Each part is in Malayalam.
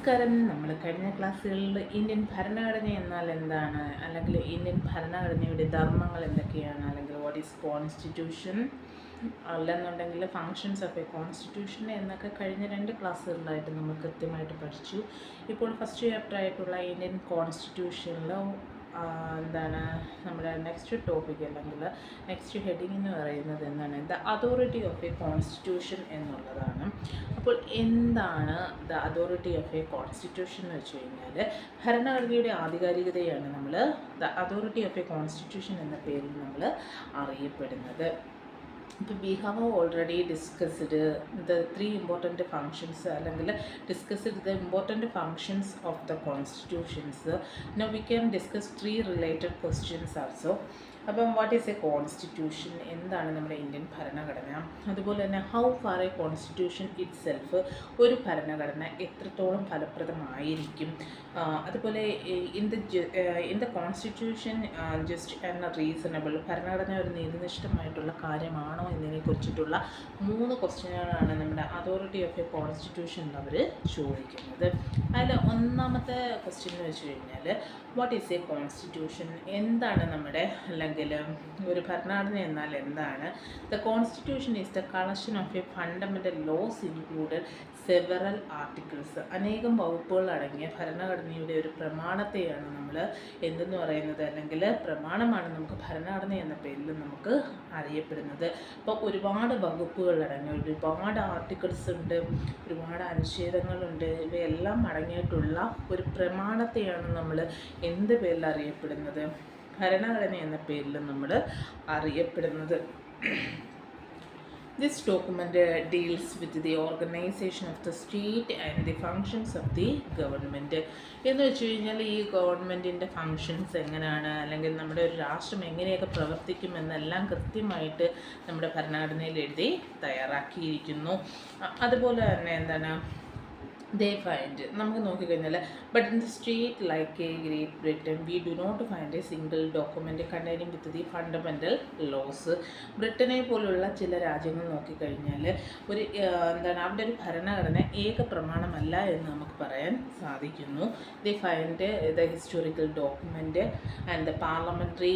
നമസ്കാരം. നമ്മൾ കഴിഞ്ഞ ക്ലാസ്സുകളിൽ ഇന്ത്യൻ ഭരണഘടന എന്നാൽ എന്താണ്, അല്ലെങ്കിൽ ഇന്ത്യൻ ഭരണഘടനയുടെ ധർമ്മങ്ങൾ എന്തൊക്കെയാണ്, അല്ലെങ്കിൽ വാട്ട് ഈസ് കോൺസ്റ്റിറ്റ്യൂഷൻ, അല്ലെന്നുണ്ടെങ്കിൽ ഫങ്ഷൻസ് ഓഫ് എ കോൺസ്റ്റിറ്റ്യൂഷൻ എന്നൊക്കെ കഴിഞ്ഞ 2 ക്ലാസ്സുകളിലായിട്ട് നമ്മൾ കൃത്യമായിട്ട് പഠിച്ചു. ഇപ്പോൾ ഫസ്റ്റ് ചാപ്റ്റർ ആയിട്ടുള്ള ഇന്ത്യൻ കോൺസ്റ്റിറ്റ്യൂഷനിൽ എന്താണ് നമ്മുടെ നെക്സ്റ്റ് ടോപ്പിക്, അല്ലെങ്കിൽ നെക്സ്റ്റ് ഹെഡിങ് എന്ന് പറയുന്നത് എന്താണ്, the authority of a constitution എന്നുള്ളതാണ്. അപ്പോൾ എന്താണ് the authority of a constitution എന്ന് വെച്ച് കഴിഞ്ഞാൽ, ഭരണഘടനയുടെ ആധികാരികതയാണ് നമ്മൾ the authority of a constitution എന്ന പേരിൽ നമ്മൾ അറിയപ്പെടുന്നത്. ഇപ്പോൾ we have already discussed the 3 important functions, അല്ലെങ്കിൽ discussed the important functions of the constitutions. Now we can discuss 3 related questions also. അപ്പം വാട്ട് ഈസ് എ കോൺസ്റ്റിറ്റ്യൂഷൻ, എന്താണ് നമ്മുടെ ഇന്ത്യൻ ഭരണഘടന, അതുപോലെ തന്നെ how far A constitution it self, ഒരു ഭരണഘടന എത്രത്തോളം ഫലപ്രദമായിരിക്കും, അതുപോലെ in the constitution just and reasonable, ഭരണഘടന ഒരു നീതിനിഷ്ഠമായിട്ടുള്ള കാര്യമാണോ എന്നതിനെക്കുറിച്ചിട്ടുള്ള 3 ക്വസ്റ്റ്യനുകളാണ് നമ്മുടെ അതോറിറ്റി ഓഫ് എ കോൺസ്റ്റിറ്റ്യൂഷൻ അവർ ചോദിക്കുന്നത്. അതിൽ ഒന്നാമത്തെ ക്വസ്റ്റ്യൻ എന്ന് വെച്ച് കഴിഞ്ഞാൽ, വാട്ട് ഈസ് എ കോൺസ്റ്റിറ്റ്യൂഷൻ, എന്താണ് നമ്മുടെ, അല്ലെങ്കിൽ ഒരു ഭരണഘടന എന്നാൽ എന്താണ്. The constitution is the collection of a fundamental laws included several articles. അനേകം വകുപ്പുകൾ അടങ്ങിയ ഭരണഘടനയുടെ ഒരു പ്രമാണത്തെയാണ് നമ്മൾ എന്തെന്ന് പറയുന്നത്, അല്ലെങ്കിൽ പ്രമാണമാണ് നമുക്ക് ഭരണഘടന എന്ന പേരിൽ നമുക്ക് അറിയപ്പെടുന്നത്. അപ്പോൾ ഒരുപാട് വകുപ്പുകൾ അടങ്ങിയ, ഒരുപാട് ആർട്ടിക്കിൾസ് ഉണ്ട്, ഒരുപാട് അനുച്ഛേദങ്ങളുണ്ട്, ഇവയെല്ലാം അടങ്ങിയിട്ടുള്ള ഒരു പ്രമാണത്തെയാണ് നമ്മൾ എന്ത് പേരിൽ അറിയപ്പെടുന്നത്, ഭരണഘടന എന്ന പേരിൽ നമ്മൾ അറിയപ്പെടുന്നത്. This document deals with the organization of the state and the functions of the government. എന്ന് വെച്ച് കഴിഞ്ഞാൽ ഈ ഗവൺമെൻറ്റിൻ്റെ ഫങ്ഷൻസ് എങ്ങനെയാണ്, അല്ലെങ്കിൽ നമ്മുടെ ഒരു രാഷ്ട്രം എങ്ങനെയൊക്കെ പ്രവർത്തിക്കുമെന്നെല്ലാം കൃത്യമായിട്ട് നമ്മുടെ ഭരണഘടനയിൽ എഴുതി തയ്യാറാക്കിയിരിക്കുന്നു. അതുപോലെ തന്നെ എന്താണ്, they find, നമുക്ക് നോക്കിക്കഴിഞ്ഞാൽ, but in the state like a Great Britain we do not find a single document containing with the fundamental laws. ബ്രിട്ടനെ പോലുള്ള ചില രാജ്യങ്ങൾ നോക്കിക്കഴിഞ്ഞാൽ എന്താണ്, അവിടെ ഒരു ഭരണഘടന ഏക പ്രമാണമല്ല എന്ന് നമുക്ക് പറയാൻ സാധിക്കുന്നു. The find the historical document and the parliamentary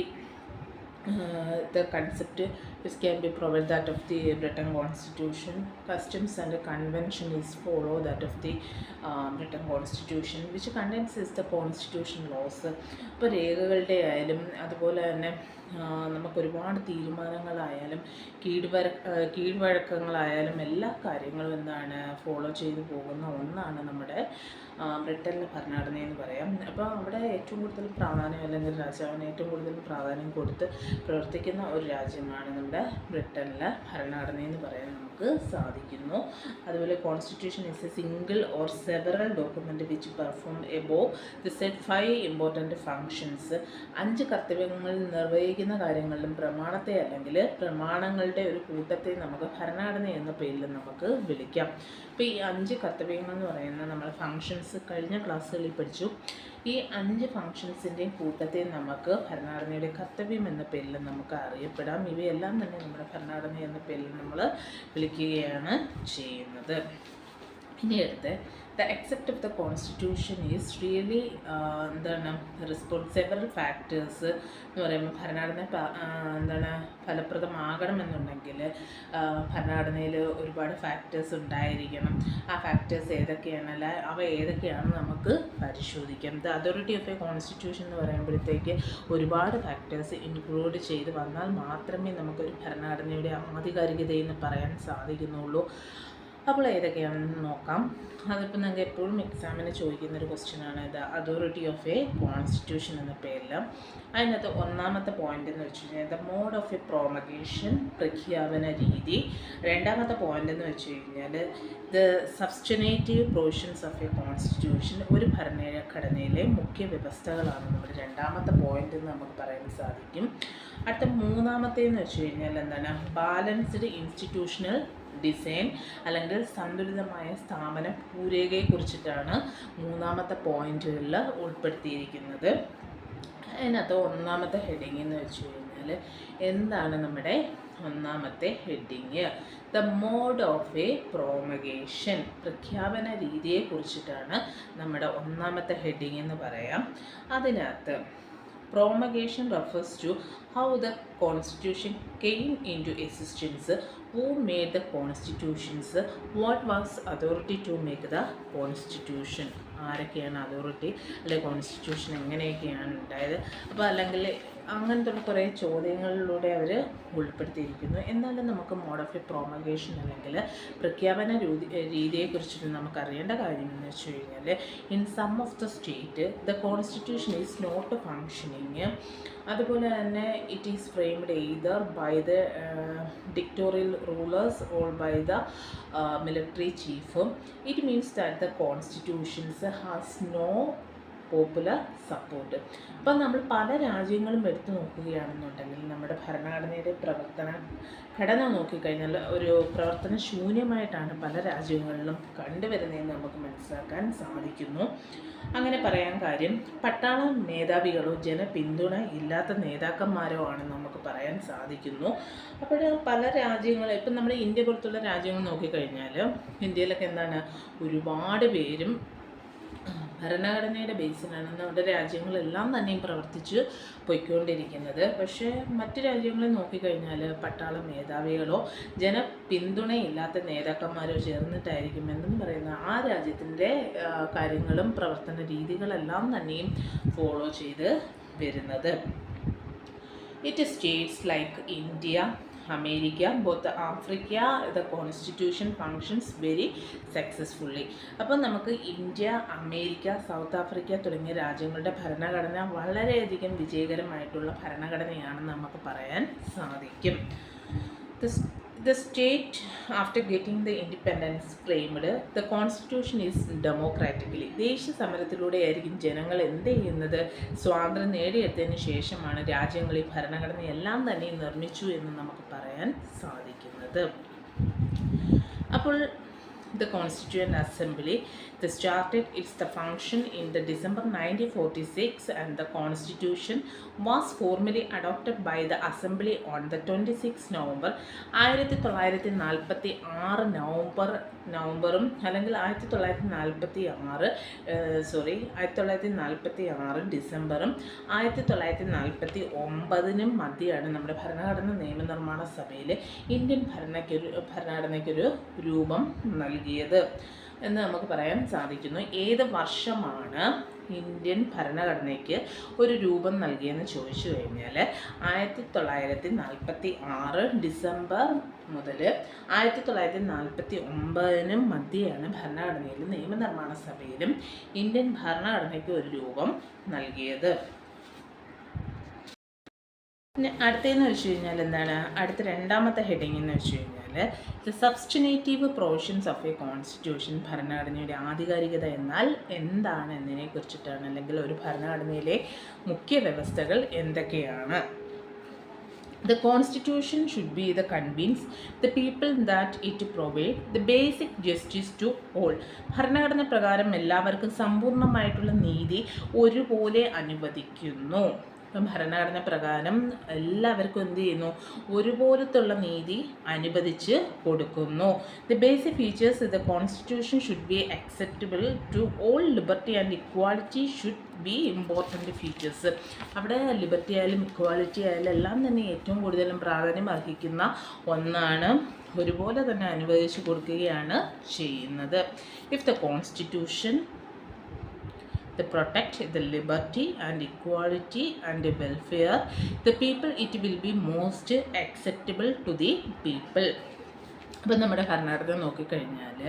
the concept which can be provided that of the Britain Constitution. Customs and convention is follow that of the Britain Constitution which contains is the constitution laws. ഇപ്പോൾ രേഖകളുടെ ആയാലും അതുപോലെ തന്നെ നമുക്കൊരുപാട് തീരുമാനങ്ങളായാലും കീഴ്വഴക്കങ്ങളായാലും എല്ലാ കാര്യങ്ങളും എന്താണ് ഫോളോ ചെയ്തു പോകുന്ന ഒന്നാണ് നമ്മുടെ ബ്രിട്ടനിലെ ഭരണഘടന എന്ന് പറയാം. അപ്പോൾ അവിടെ ഏറ്റവും കൂടുതൽ പ്രാധാന്യം, അല്ലെങ്കിൽ രാജാവിന് ഏറ്റവും കൂടുതൽ പ്രാധാന്യം കൊടുത്ത് പ്രവർത്തിക്കുന്ന ഒരു രാജ്യമാണ് നമ്മുടെ ബ്രിട്ടനിലെ ഭരണഘടന എന്ന് പറയാൻ നമുക്ക് സാധിക്കുന്നു. അതുപോലെ constitution is A single or several document which perform above the set 5 important functions. 5 കർത്തവ്യങ്ങൾ നിർവഹിക്കുന്ന കാര്യങ്ങളിലും പ്രമാണത്തെ, അല്ലെങ്കിൽ പ്രമാണങ്ങളുടെ ഒരു കൂട്ടത്തെ നമുക്ക് ഭരണഘടന എന്ന പേരിൽ നമുക്ക് വിളിക്കാം. ഇപ്പോൾ ഈ 5 കർത്തവ്യങ്ങൾ എന്ന് പറയുന്നത് നമ്മൾ ഫങ്ഷൻസ് കഴിഞ്ഞ ക്ലാസ്സുകളിൽ പഠിച്ചു. ഈ 5 ഫങ്ഷൻസിൻ്റെയും കൂട്ടത്തെ നമുക്ക് ഭരണഘടനയുടെ കർത്തവ്യം എന്ന പേരിൽ നമുക്ക് അറിയപ്പെടാം. ഇവയെല്ലാം തന്നെ നമ്മുടെ ഭരണഘടന എന്ന പേരിൽ നമ്മൾ വിളിക്കുകയാണ് ചെയ്യുന്നത്. ഇനി അടുത്ത് the except of the constitution is really എന്താണ് സെവറൽ ഫാക്ടേഴ്സ് എന്ന് പറയുമ്പോൾ, ഭരണഘടന എന്താണ് ഫലപ്രദമാകണമെന്നുണ്ടെങ്കിൽ ഭരണഘടനയിൽ ഒരുപാട് ഫാക്ടേഴ്സ് ഉണ്ടായിരിക്കണം. ആ ഫാക്ടേഴ്സ് ഏതൊക്കെയാണല്ല, അവ ഏതൊക്കെയാണെന്ന് നമുക്ക് പരിശോധിക്കാം. The authority of a constitution എന്ന് പറയുമ്പോഴത്തേക്ക് ഒരുപാട് ഫാക്ടേഴ്സ് ഇൻക്ലൂഡ് ചെയ്ത് വന്നാൽ മാത്രമേ നമുക്കൊരു ഭരണഘടനയുടെ ആധികാരികതയെന്ന് പറയാൻ സാധിക്കുന്നുള്ളൂ. അപ്പോൾ ഏതൊക്കെയാണെന്ന് നോക്കാം. അതിപ്പോൾ നിങ്ങൾക്ക് എപ്പോഴും എക്സാമിന് ചോദിക്കുന്നൊരു ക്വസ്റ്റ്യനാണ് the authority of a constitution എന്ന പേരിൽ. അതിനകത്ത് ഒന്നാമത്തെ പോയിൻ്റ് എന്ന് വെച്ച് കഴിഞ്ഞാൽ the mode of a promulgation, പ്രഖ്യാപന രീതി. രണ്ടാമത്തെ പോയിൻ്റ് എന്ന് വെച്ച് കഴിഞ്ഞാൽ the substantive provisions of a constitution, ഒരു ഭരണഘടനയിലെ മുഖ്യ വ്യവസ്ഥകളാണ് നമ്മുടെ രണ്ടാമത്തെ പോയിൻ്റ് എന്ന് നമുക്ക് പറയാൻ സാധിക്കും. അടുത്ത മൂന്നാമത്തേന്ന് വെച്ച് കഴിഞ്ഞാൽ എന്താണ്, ബാലൻസ്ഡ് ഇൻസ്റ്റിറ്റ്യൂഷണൽ ഡിസൈൻ, അല്ലെങ്കിൽ സന്തുലിതമായ സ്ഥാപന ഭൂരേഖയെക്കുറിച്ചിട്ടാണ് മൂന്നാമത്തെ പോയിന്റുകളിൽ ഉൾപ്പെടുത്തിയിരിക്കുന്നത്. അതിനകത്ത് ഒന്നാമത്തെ ഹെഡിങ് എന്ന് വെച്ച് കഴിഞ്ഞാൽ കഴിഞ്ഞാൽ എന്താണ് നമ്മുടെ ഒന്നാമത്തെ heading? The mode of a promulgation, പ്രഖ്യാപന രീതിയെക്കുറിച്ചിട്ടാണ് നമ്മുടെ ഒന്നാമത്തെ ഹെഡിങ് എന്ന് പറയാം. അതിനകത്ത് promulgation refers to how the constitution came into existence, who made the constitutions, what was authority to make the constitution, ആരൊക്കെയാണ് അതോറിറ്റി അല്ലെങ്കിൽ കോൺസ്റ്റിറ്റ്യൂഷൻ എങ്ങനെയൊക്കെയാണ് ഉണ്ടായത്. അപ്പോൾ അല്ലെങ്കിൽ അങ്ങനത്തെ കുറേ ചോദ്യങ്ങളിലൂടെ അവർ ഉൾപ്പെടുത്തിയിരിക്കുന്നു. എന്നാലും നമുക്ക് മോഡ് ഓഫ് എ പ്രോമഗേഷൻ അല്ലെങ്കിൽ പ്രഖ്യാപന രീതിയെക്കുറിച്ചിട്ട് നമുക്ക് അറിയേണ്ട കാര്യം എന്ന് വെച്ച് കഴിഞ്ഞാൽ, in some of the state the constitution is not functioning. അതുപോലെ തന്നെ it is framed either by the dictatorial rulers or by the military chief. It means that the constitutions has no popular support. അപ്പം നമ്മൾ പല രാജ്യങ്ങളും എടുത്തു നോക്കുകയാണെന്നുണ്ടെങ്കിൽ നമ്മുടെ ഭരണഘടനയുടെ പ്രവർത്തന ഘടന നോക്കിക്കഴിഞ്ഞാൽ ഒരു പ്രവർത്തന ശൂന്യമായിട്ടാണ് പല രാജ്യങ്ങളിലും കണ്ടുവരുന്നതെന്ന് നമുക്ക് മനസ്സിലാക്കാൻ സാധിക്കുന്നു. അങ്ങനെ പറയാൻ കാര്യം പട്ടാള മേധാവികളോ ജനപിന്തുണ ഇല്ലാത്ത നേതാക്കന്മാരോ ആണെന്ന് നമുക്ക് പറയാൻ സാധിക്കുന്നു. അപ്പോൾ പല രാജ്യങ്ങളും ഇപ്പം നമ്മുടെ ഇന്ത്യ പോലത്തുള്ള രാജ്യങ്ങൾ നോക്കിക്കഴിഞ്ഞാൽ ഇന്ത്യയിലൊക്കെ എന്താണ് ഒരുപാട് പേരും ഭരണഘടനയുടെ ബേസിലാണ് നമ്മുടെ രാജ്യങ്ങളെല്ലാം തന്നെയും പ്രവർത്തിച്ച് പോയിക്കൊണ്ടിരിക്കുന്നത്. പക്ഷേ മറ്റ് രാജ്യങ്ങളിൽ നോക്കിക്കഴിഞ്ഞാൽ പട്ടാള മേധാവികളോ ജനപിന്തുണയില്ലാത്ത നേതാക്കന്മാരോ ചേർന്നിട്ടായിരിക്കും എന്നും പറയുന്ന ആ രാജ്യത്തിൻ്റെ കാര്യങ്ങളും പ്രവർത്തന രീതികളെല്ലാം തന്നെയും ഫോളോ ചെയ്ത് വരുന്നത്. It States like India, America, both Africa, the constitution functions very successfully. അപ്പോൾ നമുക്ക് ഇന്ത്യ, അമേരിക്ക, സൗത്ത് ആഫ്രിക്ക തുടങ്ങിയ രാജ്യങ്ങളുടെ ഭരണഘടന വളരെയധികം വിജയകരമായിട്ടുള്ള ഭരണഘടനയാണെന്ന് നമുക്ക് പറയാൻ സാധിക്കും. The state after getting the independence framed, the constitution is democratically. ദേശീയ സമരത്തിലൂടെയായിരിക്കും ജനങ്ങൾ എന്ത് ചെയ്യുന്നത്, സ്വാതന്ത്ര്യം നേടിയെടുത്തതിന് ശേഷമാണ് രാജ്യങ്ങൾ ഈ ഭരണഘടനയെല്ലാം തന്നെ നിർമ്മിച്ചു എന്ന് നമുക്ക് പറയാൻ സാധിക്കുന്നത്. അപ്പോൾ the Constituent Assembly started its function in the December 1946 and the Constitution was formally adopted by the Assembly on the 26 November 1946 നവംബറും അല്ലെങ്കിൽ 1946 ഡിസംബറും 1949 മധ്യയാണ് നമ്മുടെ ഭരണഘടന നിയമനിർമ്മാണ സഭയിൽ ഇന്ത്യൻ ഭരണഘടനയ്ക്കൊരു രൂപം നൽകിയത് എന്ന് നമുക്ക് പറയാൻ സാധിക്കുന്നു. ഏത് വർഷമാണ് ഇന്ത്യൻ ഭരണഘടനയ്ക്ക് ഒരു രൂപം നൽകിയെന്ന് ചോദിച്ചു കഴിഞ്ഞാൽ 1946 ഡിസംബർ മുതൽ 1949 മധ്യയാണ് ഭരണഘടനയിൽ നിയമനിർമ്മാണ സഭയിലും ഇന്ത്യൻ ഭരണഘടനയ്ക്ക് ഒരു രൂപം നൽകിയത്. പിന്നെ അടുത്തതെന്ന് വെച്ച് കഴിഞ്ഞാൽ എന്താണ്, അടുത്ത രണ്ടാമത്തെ ഹെഡിങ് എന്ന് വെച്ച് കഴിഞ്ഞാൽ the substantive provisions of a constitution. ഭരണഘടനയുടെ ആധികാരികത എന്നാൽ എന്താണ് എന്നതിനെ കുറിച്ചിട്ടാണ്, അല്ലെങ്കിൽ ഒരു ഭരണഘടനയിലെ മുഖ്യ വ്യവസ്ഥകൾ എന്തൊക്കെയാണ്. The constitution should be the convince the people that it provide the basic justice to all. ഭരണഘടന പ്രകാരം എല്ലാവർക്കും സമ്പൂർണ്ണമായിട്ടുള്ള നീതി ഒരുപോലെ അനുവദിക്കുന്നു. ഭരണഘടന പ്രകാരം എല്ലാവർക്കും എന്ത് ചെയ്യുന്നു, ഒരുപോലത്തുള്ള നീതി അനുവദിച്ച് കൊടുക്കുന്നു. The basic features the constitution should be acceptable to all. Liberty and equality should be important features. അവിടെ ലിബർട്ടി ആയാലും ഇക്വാലിറ്റി ആയാലും എല്ലാം തന്നെ ഏറ്റവും കൂടുതലും പ്രാധാന്യം അർഹിക്കുന്ന ഒന്നാണ്. ഒരുപോലെ തന്നെ അനുവദിച്ച് കൊടുക്കുകയാണ് ചെയ്യുന്നത്. If the constitution they protect the liberty and equality and the welfare the people, it will be most acceptable to the people. അപ്പം നമ്മുടെ ഭരണഘടന നോക്കിക്കഴിഞ്ഞാൽ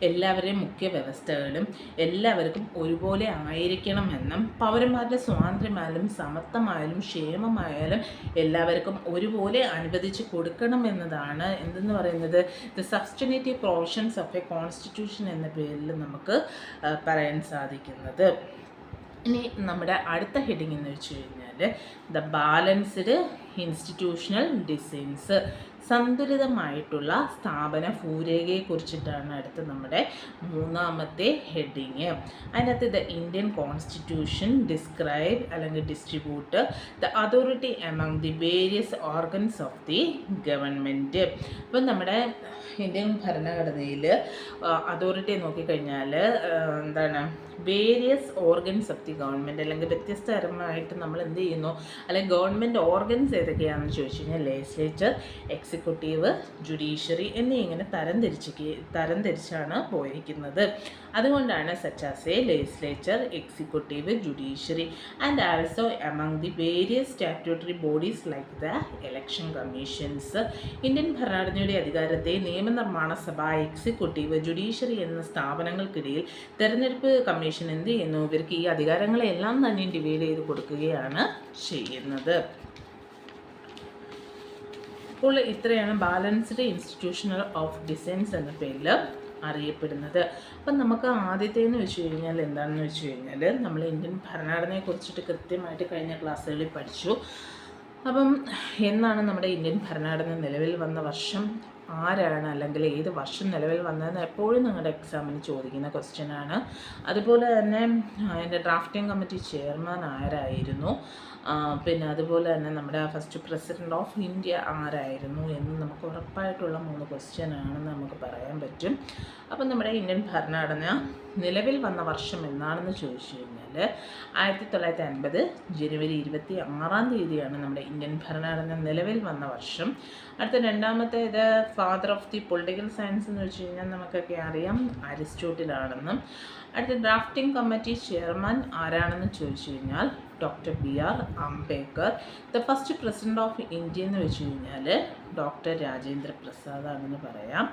എല്ലാവരുടെയും മുഖ്യ വ്യവസ്ഥകളും എല്ലാവർക്കും ഒരുപോലെ ആയിരിക്കണമെന്നും പൗരന്മാരുടെ സ്വാതന്ത്ര്യമായാലും സമത്വമായാലും ക്ഷേമമായാലും എല്ലാവർക്കും ഒരുപോലെ അനുവദിച്ച് കൊടുക്കണമെന്നതാണ് എന്തെന്ന് പറയുന്നത് the substantive provisions of a constitution എന്ന പേരിൽ നമുക്ക് പറയാൻ സാധിക്കുന്നത്. ഇനി നമ്മുടെ അടുത്ത ഹെഡിങ് എന്ന് വെച്ച് കഴിഞ്ഞാൽ ദ ബാലൻസ്ഡ് ഇൻസ്റ്റിറ്റ്യൂഷണൽ ഡിസൈൻസ്. സന്തുലിതമായിട്ടുള്ള സ്ഥാപന ഭൂരേഖയെക്കുറിച്ചിട്ടാണ് അടുത്ത് നമ്മുടെ മൂന്നാമത്തെ ഹെഡിങ്. അതിനകത്ത് ദ ഇന്ത്യൻ കോൺസ്റ്റിറ്റ്യൂഷൻ ഡിസ്ക്രൈബ് അല്ലെങ്കിൽ distribute the authority among the various organs of the government. ഇപ്പം നമ്മുടെ ഇന്ത്യൻ ഭരണഘടനയിൽ അതോറിറ്റിയെ നോക്കിക്കഴിഞ്ഞാൽ എന്താണ് various organs of the government, അല്ലെങ്കിൽ വ്യത്യസ്തതരമായിട്ട് നമ്മൾ എന്ത് ചെയ്യുന്നു, അല്ലെങ്കിൽ ഗവൺമെൻറ് ഓർഗൻസ് ഏതൊക്കെയാണെന്ന് ചോദിച്ചു കഴിഞ്ഞാൽ ലെജിസ്ലേച്ചർ, എക്സിക്യൂട്ടീവ്, ജുഡീഷ്യറി എന്നിങ്ങനെ തരംതിരിച്ചാണ് പോയിരിക്കുന്നത്. അതുകൊണ്ടാണ് such as A legislature, executive, judiciary and also among the various statutory bodies like the election commissions. Indian ഭരണഘടനയുടെ അധികാരത്തെ നിയമനിർമ്മാണ സഭ, എക്സിക്യൂട്ടീവ്, ജുഡീഷ്യറി എന്ന സ്ഥാപനങ്ങൾക്കിടയിൽ തെരഞ്ഞെടുപ്പ് കമ്മീഷൻ എന്ത് ചെയ്യുന്നു, ഇവർക്ക് ഈ അധികാരങ്ങളെല്ലാം തന്നെ ഡിവൈഡ് ചെയ്ത് കൊടുക്കുകയാണ് ചെയ്യുന്നത്. അപ്പോൾ ഇത്രയാണ് ബാലൻസ്ഡ് ഇൻസ്റ്റിറ്റ്യൂഷണൽ ഓഫ് ഡിസൈൻസ് എന്ന പേരിൽ അറിയപ്പെടുന്നത്. അപ്പം നമുക്ക് ആദ്യത്തേന്ന് വെച്ച് കഴിഞ്ഞാൽ എന്താണെന്ന് വെച്ച് കഴിഞ്ഞാൽ നമ്മൾ ഇന്ത്യൻ ഭരണഘടനയെക്കുറിച്ചിട്ട് കൃത്യമായിട്ട് കഴിഞ്ഞ ക്ലാസ്സുകളിൽ പഠിച്ചു. അപ്പം എന്നാണ് നമ്മുടെ ഇന്ത്യൻ ഭരണഘടന നിലവിൽ വന്ന വർഷം, ആരാണ് അല്ലെങ്കിൽ ഏത് വർഷം നിലവിൽ വന്നതെന്ന് എപ്പോഴും നിങ്ങളുടെ എക്സാമിന് ചോദിക്കുന്ന ക്വസ്റ്റ്യനാണ്. അതുപോലെ തന്നെ അതിൻ്റെ ഡ്രാഫ്റ്റിംഗ് കമ്മിറ്റി ചെയർമാൻ ആരായിരുന്നു, പിന്നെ അതുപോലെ തന്നെ നമ്മുടെ ഫസ്റ്റ് പ്രസിഡൻറ്റ് ഓഫ് ഇന്ത്യ ആരായിരുന്നു എന്ന് നമുക്ക് ഉറപ്പായിട്ടുള്ള 3 ക്വസ്റ്റ്യനാണെന്ന് നമുക്ക് പറയാൻ പറ്റും. അപ്പം നമ്മുടെ ഇന്ത്യൻ ഭരണഘടന നിലവിൽ വന്ന വർഷം എന്നാണെന്ന് ചോദിച്ചു കഴിഞ്ഞാൽ 1950 ജനുവരി 26-ാം തീയതിയാണ് നമ്മുടെ ഇന്ത്യൻ ഭരണഘടന നിലവിൽ വന്ന വർഷം. അടുത്ത രണ്ടാമത്തേത് father of the political science എന്ന് വെച്ച് കഴിഞ്ഞാൽ നമുക്കൊക്കെ അറിയാം അരിസ്റ്റോട്ടിലാണെന്നും. അടുത്ത ഡ്രാഫ്റ്റിംഗ് കമ്മിറ്റി ചെയർമാൻ ആരാണെന്ന് ചോദിച്ചു കഴിഞ്ഞാൽ doctor BR Ambedkar. The first president of India എന്ന് വെച്ച് കഴിഞ്ഞാൽ ഡോക്ടർ രാജേന്ദ്ര പ്രസാദ് ആണെന്ന് പറയാം.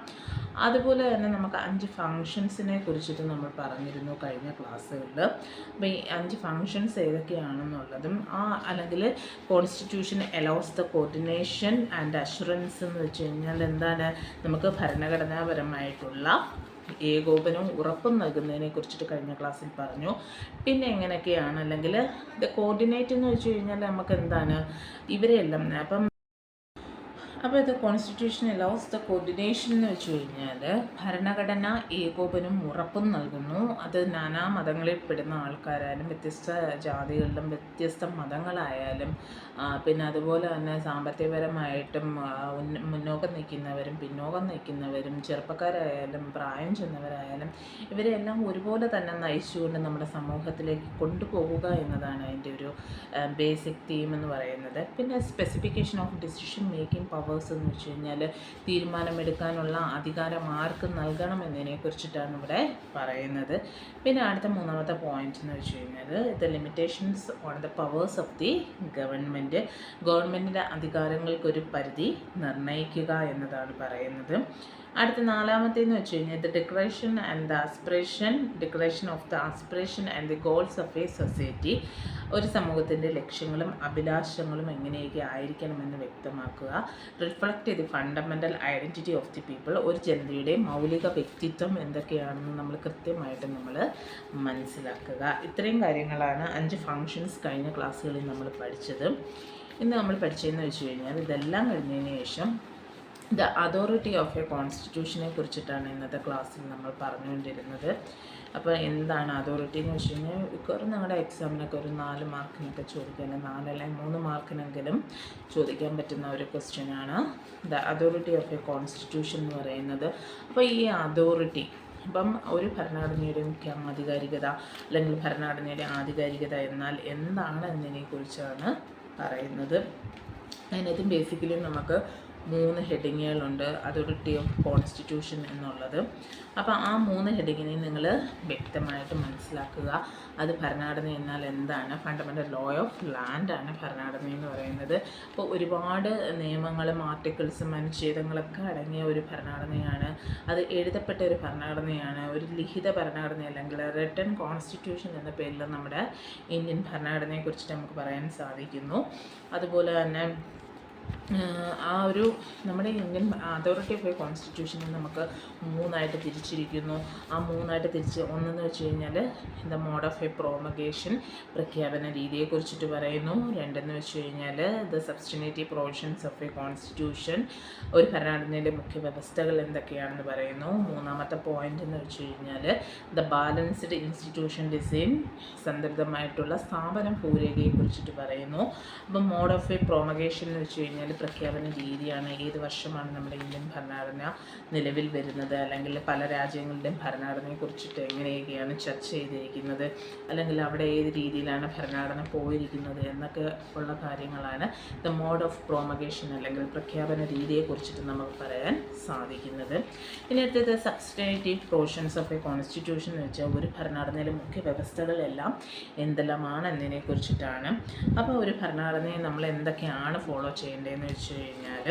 അതുപോലെ തന്നെ നമുക്ക് 5 ഫങ്ഷൻസിനെ കുറിച്ചിട്ട് നമ്മൾ പറഞ്ഞിരുന്നു കഴിഞ്ഞ ക്ലാസ്സുകളിൽ. അപ്പോൾ ഈ 5 ഫങ്ഷൻസ് ഏതൊക്കെയാണെന്നുള്ളതും അല്ലെങ്കിൽ constitution allows the coordination and assurance എന്ന് വെച്ച് കഴിഞ്ഞാൽ എന്താണ്, നമുക്ക് ഭരണഘടനാപരമായിട്ടുള്ള ഏകോപനവും ഉറപ്പും നൽകുന്നതിനെ കുറിച്ചിട്ട് കഴിഞ്ഞ ക്ലാസ്സിൽ പറഞ്ഞു. പിന്നെ എങ്ങനെയൊക്കെയാണ്, അല്ലെങ്കിൽ ഇത് കോർഡിനേറ്റ് എന്ന് വെച്ച് കഴിഞ്ഞാൽ നമുക്ക് എന്താണ് ഇവരെല്ലാം അപ്പോൾ ഇത് കോൺസ്റ്റിറ്റ്യൂഷൻ അലൗസ് ദ കോർഡിനേഷൻ എന്ന് വെച്ച് കഴിഞ്ഞാൽ ഭരണഘടന ഏകോപനവും ഉറപ്പും നൽകുന്നു. അത് നാനാ മതങ്ങളിൽ പെടുന്ന ആൾക്കാരായാലും വ്യത്യസ്ത ജാതികളിലും വ്യത്യസ്ത മതങ്ങളായാലും പിന്നെ അതുപോലെ തന്നെ സാമ്പത്തികപരമായിട്ടും മുന്നോക്കം നിൽക്കുന്നവരും പിന്നോക്കം നിൽക്കുന്നവരും ചെറുപ്പക്കാരായാലും പ്രായം ചെന്നവരായാലും ഇവരെല്ലാം ഒരുപോലെ തന്നെ നയിച്ചുകൊണ്ട് നമ്മുടെ സമൂഹത്തിലേക്ക് കൊണ്ടുപോകുക എന്നതാണ് അതിൻ്റെ ഒരു ബേസിക് തീം എന്ന് പറയുന്നത്. പിന്നെ specification of decision making powers എന്ന് വെച്ച് കഴിഞ്ഞാൽ തീരുമാനമെടുക്കാനുള്ള അധികാരം ആർക്ക് നൽകണം എന്നതിനെക്കുറിച്ചിട്ടാണ് ഇവിടെ പറയുന്നത്. പിന്നെ അടുത്ത 3ാമത്തെ പോയിന്റ് എന്ന് വെച്ച് കഴിഞ്ഞാൽ the limitations on the powers of the ഗവൺമെൻറ്റിൻ്റെ അധികാരങ്ങൾക്കൊരു പരിധി നിർണ്ണയിക്കുക എന്നതാണ് പറയുന്നത്. അടുത്ത 4ാമത്തേന്ന് വെച്ച് കഴിഞ്ഞാൽ the declaration of the aspiration and the goals of A society. ഒരു സമൂഹത്തിൻ്റെ ലക്ഷ്യങ്ങളും അഭിലാഷങ്ങളും എങ്ങനെയൊക്കെ ആയിരിക്കണമെന്ന് വ്യക്തമാക്കുക. Reflect the fundamental identity of the people. ഒരു ജനതയുടെ മൗലിക വ്യക്തിത്വം എന്തൊക്കെയാണെന്ന് നമ്മൾ കൃത്യമായിട്ട് മനസ്സിലാക്കുക. ഇത്രയും കാര്യങ്ങളാണ് 5 ഫങ്ഷൻസ് കഴിഞ്ഞ ക്ലാസ്സുകളിൽ നമ്മൾ പഠിച്ചത്. ഇന്ന് നമ്മൾ പഠിച്ചതെന്ന് വെച്ച് കഴിഞ്ഞാൽ ഇതെല്ലാം കഴിഞ്ഞതിന് ശേഷം ദ അതോറിറ്റി ഓഫ് എ കോൺസ്റ്റിറ്റ്യൂഷനെ കുറിച്ചിട്ടാണ് ഇന്നത്തെ ക്ലാസ്സിൽ നമ്മൾ പറഞ്ഞുകൊണ്ടിരുന്നത്. അപ്പോൾ എന്താണ് അതോറിറ്റി എന്ന് വെച്ച് കഴിഞ്ഞാൽ മിക്കവാറും നിങ്ങളുടെ എക്സാമിനൊക്കെ ഒരു 4 മാർക്കിനൊക്കെ ചോദിക്കാൻ 4 അല്ലെങ്കിൽ 3 മാർക്കിനെങ്കിലും ചോദിക്കാൻ പറ്റുന്ന ഒരു ക്വസ്റ്റ്യനാണ് the authority of a constitution എന്ന് പറയുന്നത്. അപ്പോൾ ഈ അതോറിറ്റി ഇപ്പം ഒരു ഭരണഘടനയുടെ ആധികാരികത അല്ലെങ്കിൽ ഭരണഘടനയുടെ ആധികാരികത എന്നാൽ എന്താണ് എന്നതിനെക്കുറിച്ചാണ് പറയുന്നത്. അതിനകത്ത് ബേസിക്കലി നമുക്ക് 3 ഹെഡിങ്ങുകളുണ്ട് അതോറിറ്റി ഓഫ് കോൺസ്റ്റിറ്റ്യൂഷൻ എന്നുള്ളത്. അപ്പോൾ ആ 3 ഹെഡിങ്ങിനെ നിങ്ങൾ വ്യക്തമായിട്ട് മനസ്സിലാക്കുക. അത് ഭരണഘടന എന്നാൽ എന്താണ്, ഫണ്ടമെൻ്റൽ ലോ ഓഫ് ലാൻഡ് ആണ് ഭരണഘടന എന്ന് പറയുന്നത്. അപ്പോൾ ഒരുപാട് നിയമങ്ങളും ആർട്ടിക്കിൾസും അനുച്ഛേദങ്ങളൊക്കെ അടങ്ങിയ ഒരു ഭരണഘടനയാണ്. അത് എഴുതപ്പെട്ട ഒരു ഭരണഘടനയാണ്. ഒരു ലിഖിത ഭരണഘടന അല്ലെങ്കിൽ റിട്ടൺ കോൺസ്റ്റിറ്റ്യൂഷൻ എന്ന പേരിൽ നമ്മുടെ ഇന്ത്യൻ ഭരണഘടനയെക്കുറിച്ചിട്ട് നമുക്ക് പറയാൻ സാധിക്കുന്നു. അതുപോലെ തന്നെ ആ ഒരു നമ്മുടെ ഇന്ത്യൻ അതോറിറ്റി ഓഫ് എ കോൺസ്റ്റിറ്റ്യൂഷനെ നമുക്ക് മൂന്നായിട്ട് തിരിച്ചിരിക്കുന്നു. ആ മൂന്നായിട്ട് തിരിച്ച് ഒന്നെന്ന് വെച്ച് കഴിഞ്ഞാൽ the mode of a promulgation, പ്രഖ്യാപന രീതിയെക്കുറിച്ചിട്ട് പറയുന്നു. രണ്ടെന്ന് വെച്ച് കഴിഞ്ഞാൽ the substantive provisions of a constitution, ഒരു ഭരണഘടനയിലെ മുഖ്യ വ്യവസ്ഥകൾ എന്തൊക്കെയാണെന്ന് പറയുന്നു. മൂന്നാമത്തെ പോയിന്റ് എന്ന് വെച്ച് കഴിഞ്ഞാൽ ദ ബാലൻസ്ഡ് ഇൻസ്റ്റിറ്റ്യൂഷൻ ഡിസൈൻ, സന്ദർഭമായിട്ടുള്ള സ്ഥാപനം ഭൂരേഖയെക്കുറിച്ചിട്ട് പറയുന്നു. അപ്പം മോഡ് ഓഫ് എ പ്രോമഗേഷൻ എന്ന് വെച്ച് കഴിഞ്ഞാൽ പ്രഖ്യാപന രീതിയാണ്. ഏത് വർഷമാണ് നമ്മുടെ ഇന്ത്യൻ ഭരണഘടന നിലവിൽ വരുന്നത്, അല്ലെങ്കിൽ പല രാജ്യങ്ങളുടെയും ഭരണഘടനയെക്കുറിച്ചിട്ട് എങ്ങനെയൊക്കെയാണ് ചർച്ച ചെയ്തിരിക്കുന്നത്, അല്ലെങ്കിൽ അവിടെ ഏത് രീതിയിലാണ് ഭരണഘടന പോയിരിക്കുന്നത് എന്നൊക്കെ ഉള്ള കാര്യങ്ങളാണ് ദ മോഡ് ഓഫ് പ്രോമഗേഷൻ അല്ലെങ്കിൽ പ്രഖ്യാപന രീതിയെക്കുറിച്ചിട്ട് നമുക്ക് പറയാൻ സാധിക്കുന്നത്. ഇനി അടുത്തത് സബ്സ്റ്റിനേറ്റീവ് പ്രൊവിഷൻസ് ഓഫ് എ കോൺസ്റ്റിറ്റ്യൂഷൻ എന്ന് വെച്ചാൽ ഒരു ഭരണഘടനയിലെ മുഖ്യ വ്യവസ്ഥകളെല്ലാം എന്തെല്ലാമാണ് എന്നതിനെക്കുറിച്ചിട്ടാണ്. അപ്പോൾ ഒരു ഭരണഘടനയെ നമ്മൾ എന്തൊക്കെയാണ് ഫോളോ ചെയ്യേണ്ടതെന്ന് വെച്ച് കഴിഞ്ഞാൽ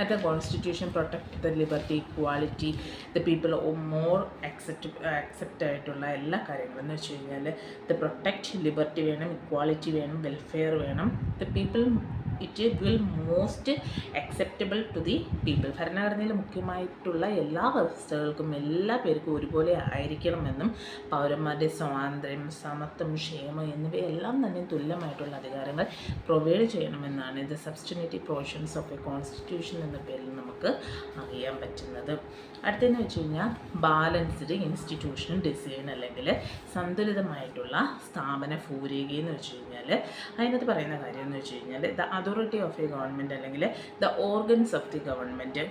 at the constitution protect the liberty, equality, the people more accept ആയിട്ടുള്ള എല്ലാ കാര്യങ്ങളും എന്ന് വെച്ച് കഴിഞ്ഞാൽ the protect liberty വേണം, equality വേണം, welfare വേണം, the people it will most acceptable to the people. ഭരണഘടനയിൽ മുഖ്യമായിട്ടുള്ള എല്ലാ വ്യവസ്ഥകൾക്കും എല്ലാ പേർക്കും ഒരുപോലെ ആയിരിക്കണമെന്നും പൗരന്മാരുടെ സ്വാതന്ത്ര്യം, സമത്വം, ക്ഷേമം എന്നിവയെല്ലാം തന്നെ തുല്യമായിട്ടുള്ള അധികാരങ്ങൾ പ്രൊവൈഡ് ചെയ്യണമെന്നാണ് ഇത് സബ്സ്റ്റിനേറ്റീവ് പ്രൊവിഷൻസ് ഓഫ് എ കോൺസ്റ്റിറ്റ്യൂഷൻ എന്ന പേരിൽ നമുക്ക് അറിയാൻ പറ്റുന്നത്. അടുത്തതെന്ന് വെച്ച് കഴിഞ്ഞാൽ ബാലൻസ്ഡ് ഇൻസ്റ്റിറ്റ്യൂഷൻ ഡിസൈൻ അല്ലെങ്കിൽ സന്തുലിതമായിട്ടുള്ള സ്ഥാപന ഭൂരേഖയെന്ന് വെച്ച് കഴിഞ്ഞാൽ അതിനകത്ത് പറയുന്ന കാര്യം എന്ന് വെച്ച് കഴിഞ്ഞാൽ the authority of a government അല്ലെങ്കിൽ the organs of the government.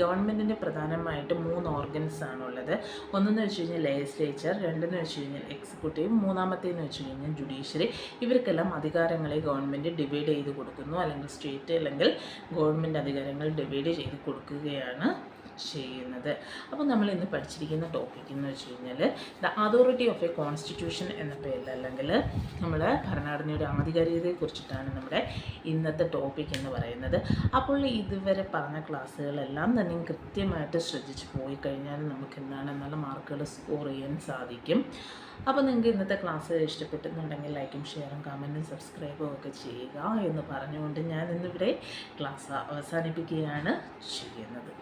ഗവൺമെൻറ്റിൻ്റെ പ്രധാനമായിട്ട് 3 ഓർഗൻസ് ആണുള്ളത്. ഒന്നെന്ന് വെച്ച് കഴിഞ്ഞാൽ ലെജിസ്ലേച്ചർ, രണ്ടെന്ന് വെച്ച് കഴിഞ്ഞാൽ എക്സിക്യൂട്ടീവ്, മൂന്നാമത്തേന്ന് വെച്ച് കഴിഞ്ഞാൽ ജുഡീഷ്യറി. ഇവർക്കെല്ലാം അധികാരങ്ങളെ ഗവൺമെൻറ് ഡിവൈഡ് ചെയ്ത് കൊടുക്കുന്നു, അല്ലെങ്കിൽ സ്റ്റേറ്റ് അല്ലെങ്കിൽ ഗവൺമെൻറ് അധികാരങ്ങൾ ഡിവൈഡ് ചെയ്ത് കൊടുക്കുകയാണ് ചെയ്യുന്നത്. അപ്പോൾ നമ്മൾ ഇന്ന് പഠിച്ചിരിക്കുന്ന ടോപ്പിക് എന്ന് വെച്ച് കഴിഞ്ഞാൽ the authority of a constitution എന്ന പേരിൽ, അല്ലെങ്കിൽ നമ്മൾ ഭരണഘടനയുടെ ആധികാരികതയെക്കുറിച്ചിട്ടാണ് നമ്മുടെ ഇന്നത്തെ ടോപ്പിക് എന്ന് പറയുന്നത്. അപ്പോൾ ഇതുവരെ പറഞ്ഞ ക്ലാസ്സുകളെല്ലാം തന്നെ കൃത്യമായിട്ട് ശ്രദ്ധിച്ച് പോയി കഴിഞ്ഞാൽ നമുക്ക് എന്താണ് നല്ല മാർക്കുകൾ സ്കോർ ചെയ്യാൻ സാധിക്കും. അപ്പോൾ നിങ്ങൾക്ക് ഇന്നത്തെ ക്ലാസ് ഇഷ്ടപ്പെട്ടുന്നുണ്ടെങ്കിൽ ലൈക്കും ഷെയറും കമൻറ്റും സബ്സ്ക്രൈബും ഒക്കെ ചെയ്യുക എന്ന് പറഞ്ഞുകൊണ്ട് ഞാൻ ഇന്നിവിടെ ക്ലാസ് അവസാനിപ്പിക്കുകയാണ് ചെയ്യുന്നത്.